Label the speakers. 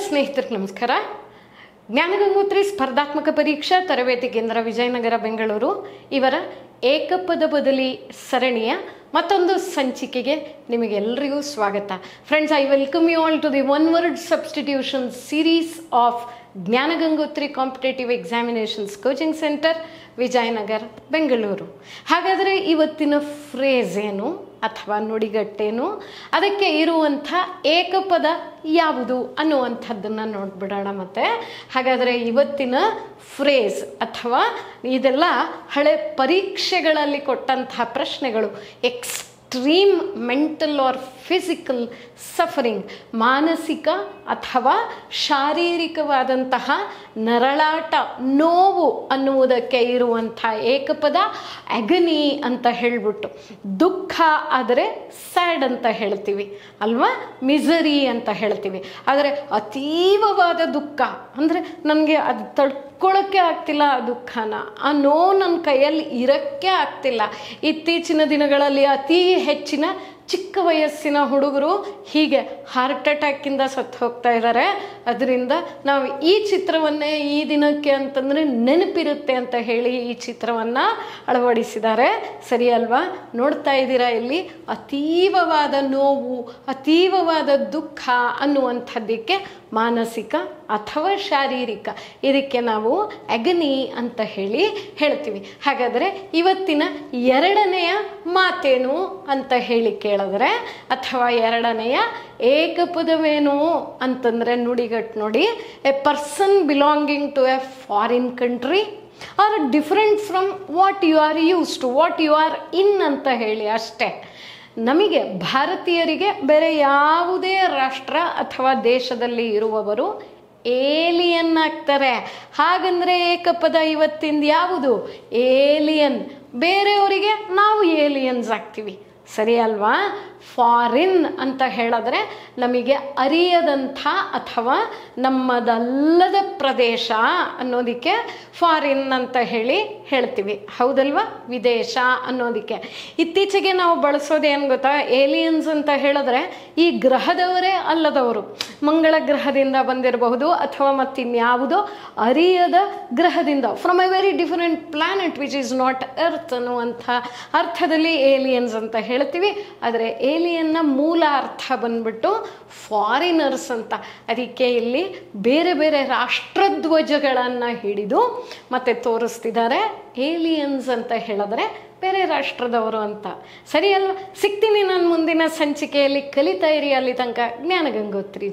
Speaker 1: ಸ್ನೇಹಿತರಿಗೆ ನಮಸ್ಕಾರ. ಜ್ಞಾನಗಂಗೋತ್ರಿ ಸ್ಪರ್ಧಾತ್ಮಕ ಪರೀಕ್ಷಾ ತರಬೇತಿ ಕೇಂದ್ರ ವಿಜಯನಗರ ಬೆಂಗಳೂರು ಇವರ ಏಕಪದ ಬದಲಿ ಸರಣಿಯ ಮತ್ತೊಂದು ಸಂಚಿಕೆಗೆ ನಿಮಗೆಲ್ಲರಿಗೂ ಸ್ವಾಗತ. Friends, I welcome you all to the one word substitution series of Jnanagangotri competitive examinations coaching centre Vijayanagar Bengaluru. ಹಾಗಾದರೆ ಇವತ್ತಿನ ಫ್ರೇಸ್ ಏನು ಅಥವಾ ನುಡಿಗಟ್ಟೇನು, ಅದಕ್ಕೆ ಇರುವಂಥ ಏಕಪದ ಯಾವುದು ಅನ್ನುವಂಥದ್ದನ್ನು ನೋಡ್ಬಿಡೋಣ. ಮತ್ತು ಹಾಗಾದರೆ ಇವತ್ತಿನ ಫ್ರೇಸ್ ಅಥವಾ ಇದೆಲ್ಲ ಹಳೆ ಪರೀಕ್ಷೆಗಳಲ್ಲಿ ಕೊಟ್ಟಂತಹ ಪ್ರಶ್ನೆಗಳು. Extreme mental or physical suffering, ಮಾನಸಿಕ ಅಥವಾ ಶಾರೀರಿಕವಾದಂತಹ ನರಳಾಟ, ನೋವು ಅನ್ನುವುದಕ್ಕೆ ಇರುವಂಥ ಏಕಪದ ಅಗನಿ ಅಂತ ಹೇಳಿಬಿಟ್ಟು, ದುಃಖ ಆದರೆ ಸ್ಯಾಡ್ ಅಂತ ಹೇಳ್ತೀವಿ ಅಲ್ವಾ, ಮಿಸರಿ ಅಂತ ಹೇಳ್ತೀವಿ. ಆದರೆ ಅತೀವವಾದ ದುಃಖ ಅಂದರೆ ನನಗೆ ಅದು ತಡ್ಕೊಳ್ಳೋಕ್ಕೆ ಆಗ್ತಿಲ್ಲ, ಆ ದುಃಖನ, ಆ ನೋವು ನನ್ನ ಕೈಯಲ್ಲಿ ಇರೋಕ್ಕೆ ಆಗ್ತಿಲ್ಲ. ಇತ್ತೀಚಿನ ದಿನಗಳಲ್ಲಿ ಅತಿ ಹೆಚ್ಚಿನ ಚಿಕ್ಕ ವಯಸ್ಸಿನ ಹುಡುಗರು ಹೀಗೆ ಹಾರ್ಟ್ ಅಟ್ಯಾಕಿಂದ ಸತ್ತು ಹೋಗ್ತಾ ಇದ್ದಾರೆ. ಅದರಿಂದ ನಾವು ಈ ಚಿತ್ರವನ್ನೇ ಈ ದಿನಕ್ಕೆ ಅಂತಂದರೆ ನೆನಪಿರುತ್ತೆ ಅಂತ ಹೇಳಿ ಈ ಚಿತ್ರವನ್ನು ಅಳವಡಿಸಿದ್ದಾರೆ. ಸರಿ ಅಲ್ವಾ? ನೋಡ್ತಾ ಇದ್ದೀರಾ ಇಲ್ಲಿ ಅತೀವವಾದ ನೋವು, ಅತೀವವಾದ ದುಃಖ ಅನ್ನುವಂಥದ್ದಕ್ಕೆ ಮಾನಸಿಕ ಅಥವಾ ಶಾರೀರಿಕ, ಇದಕ್ಕೆ ನಾವು ಅಗನಿ ಅಂತ ಹೇಳ್ತೀವಿ. ಹಾಗಾದರೆ ಇವತ್ತಿನ ಎರಡನೆಯ ಮಾತೇನು ಅಂತ ಹೇಳಿ ಕೇಳಿದ್ರೆ, ಅಥವಾ ಎರಡನೆಯ ಏಕಪದವೇನು ಅಂತಂದರೆ ನುಡಿಗಟ್ಟು ನೋಡಿ, a person belonging to a foreign country are different from what you are use to, what you are in ಅಂತ ಹೇಳಿ ಅಷ್ಟೇ. ನಮಗೆ ಭಾರತೀಯರಿಗೆ ಬೇರೆ ಯಾವುದೇ ರಾಷ್ಟ್ರ ಅಥವಾ ದೇಶದಲ್ಲಿ ಇರುವವರು ಏಲಿಯನ್ ಆಗ್ತಾರೆ. ಹಾಗಂದರೆ ಏಕಪದ ಇವತ್ತಿಂದ ಯಾವುದು? ಏಲಿಯನ್. ಬೇರೆಯವರಿಗೆ ನಾವು ಏಲಿಯನ್ಸ್ ಆಗ್ತೀವಿ. ಸರಿ ಅಲ್ವಾ? ಫಾರಿನ್ ಅಂತ ಹೇಳಿದ್ರೆ ನಮಗೆ ಅರಿಯದಂಥ ಅಥವಾ ನಮ್ಮದಲ್ಲದ ಪ್ರದೇಶ ಅನ್ನೋದಕ್ಕೆ ಫಾರಿನ್ ಅಂತ ಹೇಳ್ತೀವಿ, ಹೌದಲ್ವಾ? ವಿದೇಶ ಅನ್ನೋದಕ್ಕೆ. ಇತ್ತೀಚೆಗೆ ನಾವು ಬಳಸೋದೇನು ಗೊತ್ತಾ? ಏಲಿಯನ್ಸ್ ಅಂತ ಹೇಳಿದ್ರೆ ಈ ಗ್ರಹದವರೇ ಅಲ್ಲದವರು, ಮಂಗಳ ಗ್ರಹದಿಂದ ಬಂದಿರಬಹುದು ಅಥವಾ ಮತ್ತಿನ್ಯಾವುದೋ ಅರಿಯದ ಗ್ರಹದಿಂದ, from a very different planet which is not earth ಅನ್ನುವಂಥ ಅರ್ಥದಲ್ಲಿ ಏಲಿಯನ್ಸ್ ಅಂತ ಹೇಳ್ತೀವಿ. ಆದರೆ ಏಲಿಯನ್ನ ಮೂಲ ಅರ್ಥ ಬಂದ್ಬಿಟ್ಟು ಫಾರಿನರ್ಸ್ ಅಂತ. ಅದಕ್ಕೆ ಇಲ್ಲಿ ಬೇರೆ ಬೇರೆ ರಾಷ್ಟ್ರಧ್ವಜಗಳನ್ನು ಹಿಡಿದು ಮತ್ತೆ ತೋರಿಸ್ತಿದ್ದಾರೆ. ಏಲಿಯನ್ಸ್ ಅಂತ ಹೇಳಿದ್ರೆ ಬೇರೆ ರಾಷ್ಟ್ರದವರು ಅಂತ. ಸರಿ ಅಲ್ವಾ? ಸಿಗ್ತೀನಿ ನಾನು ಮುಂದಿನ ಸಂಚಿಕೆಯಲ್ಲಿ. ಕಲಿತಾ ಇರಿ. ಅಲ್ಲಿ ತನಕ ಜ್ಞಾನಗಂಗೋತ್ರಿ.